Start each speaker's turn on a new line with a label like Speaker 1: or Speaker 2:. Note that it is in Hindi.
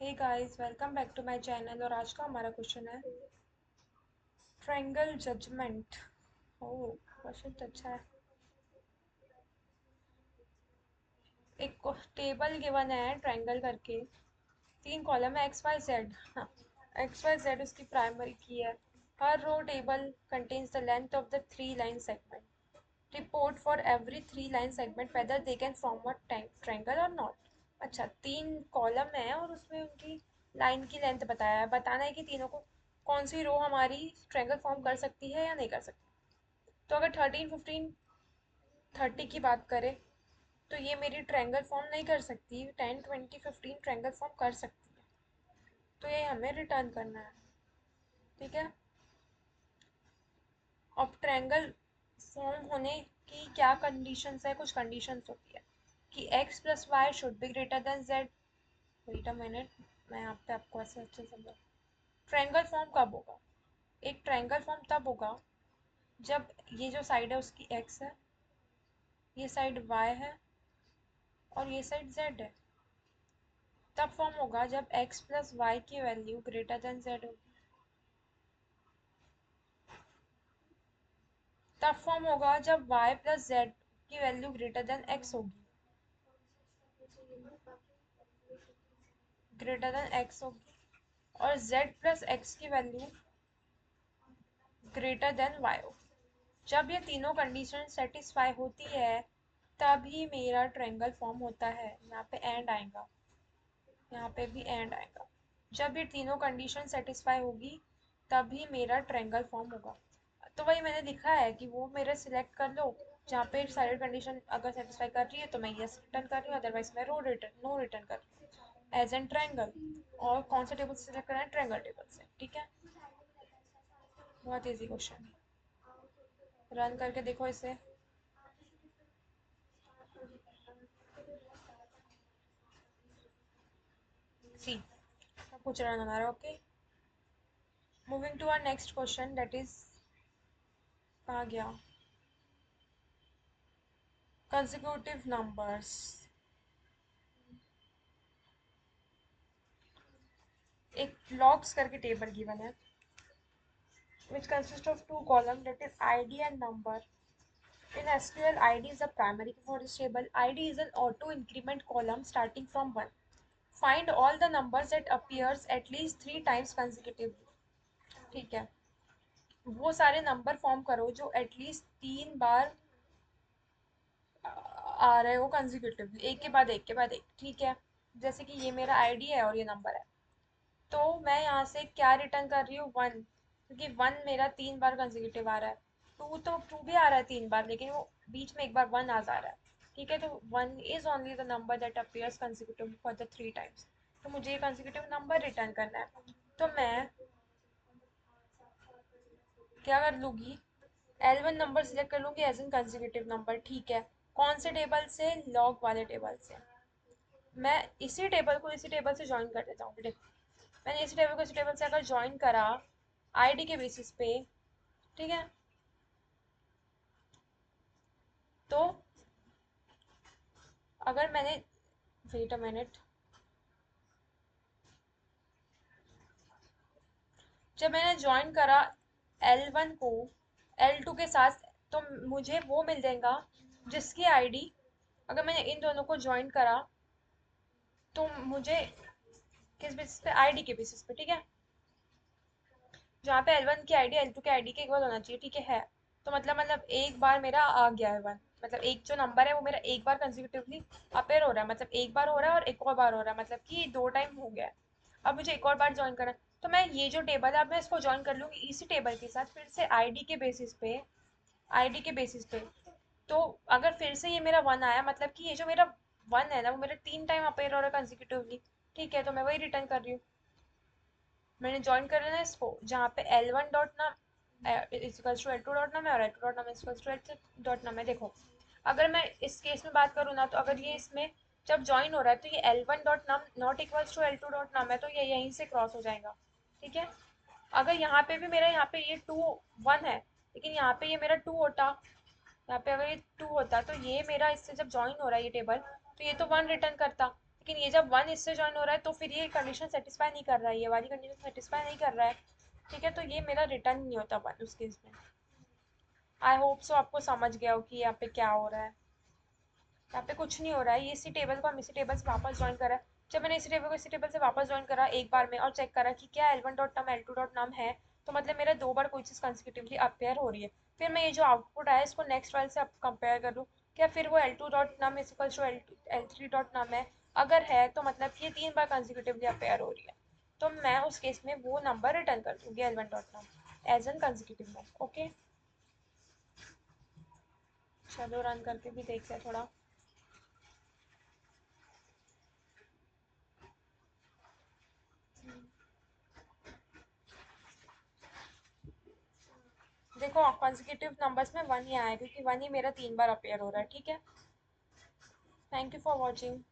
Speaker 1: Hey guys, welcome back to my channel. और आज का हमारा क्वेश्चन है ट्रायंगल जजमेंट। ओह, क्वेश्चन तो अच्छा है। एक टेबल गिवन है ट्रायंगल करके, 3 कॉलम है एक्स वाई जेड। हाँ, एक्स वाई जेड उसकी प्राइमरी की है। हर row table contains the length of the 3 line segment. Report for every 3 line segment whether they can form a triangle और नॉट। अच्छा, 3 कॉलम है और उसमें उनकी लाइन की लेंथ बताया है। बताना है कि तीनों को कौन सी रो हमारी ट्रायंगल फॉर्म कर सकती है या नहीं कर सकती। तो अगर 13, 15, 30 की बात करें तो ये मेरी ट्रायंगल फॉर्म नहीं कर सकती। 10, 20, 15 ट्रायंगल फॉर्म कर सकती है। तो ये हमें रिटर्न करना है। ठीक है। अब ट्रायंगल फॉर्म होने की क्या कंडीशंस है? कुछ कंडीशंस होती है कि x plus y should be greater than z। Wait a minute, मैं यहाँ पे आपको ऐसे अच्छे से समझा। ट्रायंगल फॉर्म कब होगा? एक ट्रायंगल फॉर्म तब होगा जब ये जो साइड है उसकी x है, ये साइड y है और ये साइड z है। तब फॉर्म होगा जब x प्लस वाई की वैल्यू ग्रेटर देन z होगी। तब फॉर्म होगा जब y प्लस z की वैल्यू ग्रेटर देन x होगी। ग्रेटर देन x होगी। और z प्लस x की वैल्यू ग्रेटर देन y होगी। जब ये तीनों कंडीशन सेटिस्फाई होती है तभी मेरा ट्रायंगल फॉर्म होता है। यहाँ पे एंड आएगा, यहाँ पे भी एंड आएगा। जब ये तीनों कंडीशन सेटिस्फाई होगी तभी मेरा ट्रायंगल फॉर्म होगा। तो वही मैंने लिखा है कि वो मेरे सिलेक्ट कर लो, जहाँ पे सारी कंडीशन अगर सेटिस्फाई कर रही है तो मैं यस रिटर्न कर रही हूँ, अदरवाइज मैं नो रिटर्न कर रही हूँ एज एन ट्रायंगल। और कौन सा टेबल से सिलेक्ट करना है? ट्रायंगल टेबल से। ठीक है, बहुत इजी क्वेश्चन है। रन करके देखो इसे। सी, सब कुछ रन हमारा okay. Moving to our next question, that is कहाँ गया? Consecutive numbers. एक लॉग्स करके टेबल गिवन है which consists of 2 columns, that is id and number. In SQL, id is the primary key for this table. id is an auto increment column starting from 1. Find all the numbers that appears at least 3 times consecutively. ठीक है, वो सारे नंबर फॉर्म करो जो एटलीस्ट 3 बार आ रहे हो कंजिक्यूटिवली, एक के बाद एक के बाद एक। ठीक है, जैसे कि ये मेरा आईडी है और ये नंबर है। तो मैं यहाँ से क्या रिटर्न कर रही हूँ? 1, क्योंकि 1 मेरा 3 बार कंजिक्यूटिव आ रहा है। 2 तो 2 भी आ रहा है 3 बार, लेकिन वो बीच में एक बार 1 आ जा रहा है। ठीक है, तो 1 is only the number that appears consecutive for the 3 times. तो मुझे ये कंजिक्यूटिव नंबर रिटर्न करना है। तो मैं क्या कर लूँगी? L1 नंबर सिलेक्ट कर लूँगी एज एन कंजिक्यूटिव नंबर। ठीक है, कौन से टेबल से? लॉग वाले टेबल से। मैं इसी टेबल को इसी टेबल से ज्वाइन कर देता हूँ। मैंने इसी टेबल को इसी टेबल से अगर ज्वाइन करा आईडी के बेसिस पे, ठीक है, तो अगर मैंने, वेट अ मिनट, जब मैंने ज्वाइन करा L1 को L2 के साथ, तो मुझे वो मिल जाएगा जिसकी आईडी, अगर मैंने इन दोनों को ज्वाइन करा तो मुझे किस बेसिस पे? आईडी के बेसिस पे। ठीक है, जहाँ पे L1 की आईडी L2 की आईडी के इक्वल होना चाहिए। ठीक है, तो मतलब एक बार मेरा आ गया है 1। मतलब एक जो नंबर है वो मेरा एक बार कंसेक्यूटिवली अपेयर हो रहा है, मतलब एक बार हो रहा है और एक और बार हो रहा है, मतलब कि 2 टाइम हो गया है। अब मुझे एक और बार ज्वाइन करना है, तो मैं ये जो टेबल है अब मैं इसको ज्वाइन कर लूंगी इसी टेबल के साथ, फिर से आईडी के बेसिस पे। आईडी के बेसिस पे, तो अगर फिर से ये मेरा 1 आया, मतलब कि ये जो मेरा 1 है ना वो मेरा 3 टाइम अपेयर हो रहा है कंसेक्यूटिवली। ठीक है, तो मैं वही रिटर्न कर रही हूँ। मैंने ज्वाइन कर लेना है इसको, जहाँ पे L1 डॉट नाम इक्वल्स टू L2 डॉट नाम है और L2 डॉट नाम इक्वल्स टू L3 डॉट नाम है। देखो, अगर मैं इस केस में बात करूँ ना, तो अगर ये इसमें जब ज्वाइन हो रहा है तो ये L1 डॉट नाम not equals to L2 dot नाम है, तो ये यहीं से क्रॉस हो जाएगा। ठीक है, अगर यहाँ पे भी मेरा, यहाँ पे ये 2 1 है, लेकिन यहाँ पे ये मेरा 2 होता, यहाँ पे अगर ये 2 होता तो ये मेरा इससे जब ज्वाइन हो रहा है ये टेबल, तो ये तो 1 रिटर्न करता। लेकिन ये जब 1 इससे ज्वाइन हो रहा है तो फिर ये कंडीशन सेटिस्फाई नहीं कर रहा है, ये वाली कंडीशन सेटिस्फाई नहीं कर रहा है। ठीक है, तो ये मेरा रिटर्न नहीं होता 1 उस केस में। आई होप सो आपको समझ गया हो कि यहाँ पे क्या हो रहा है। यहाँ पे कुछ नहीं हो रहा है, ये इसी टेबल को हम इसी टेबल से वापस ज्वाइन करा है। जब मैंने इसी टेबल को इसी टेबल से वापस ज्वाइन करा एक बार में और चेक करा कि क्या L1 डॉट नम L2 डॉट नम है, तो मतलब मेरा 2 बार कोई चीज़ कंसेक्यूटिवली अपेयर हो रही है। फिर मैं ये जो आउटपुट आया इसको नेक्स्ट वाले से अब कंपेयर कर लूँ, क्या फिर वो L2 dot num is equals to L3 dot num है। अगर है तो मतलब कि ये 3 बार कंसेक्यूटिवली अपेयर हो रही है, तो मैं उस केस में वो नंबर रिटर्न कर दूंगी L1 dot num as n consecutive num. Okay, चलो रन करके भी देखते हैं थोड़ा। देखो कॉन्जिक्यूटिव नंबर्स में 1 ही आया क्योंकि 1 ही मेरा 3 बार अपेयर हो रहा है। ठीक है, थैंक यू फॉर वॉचिंग।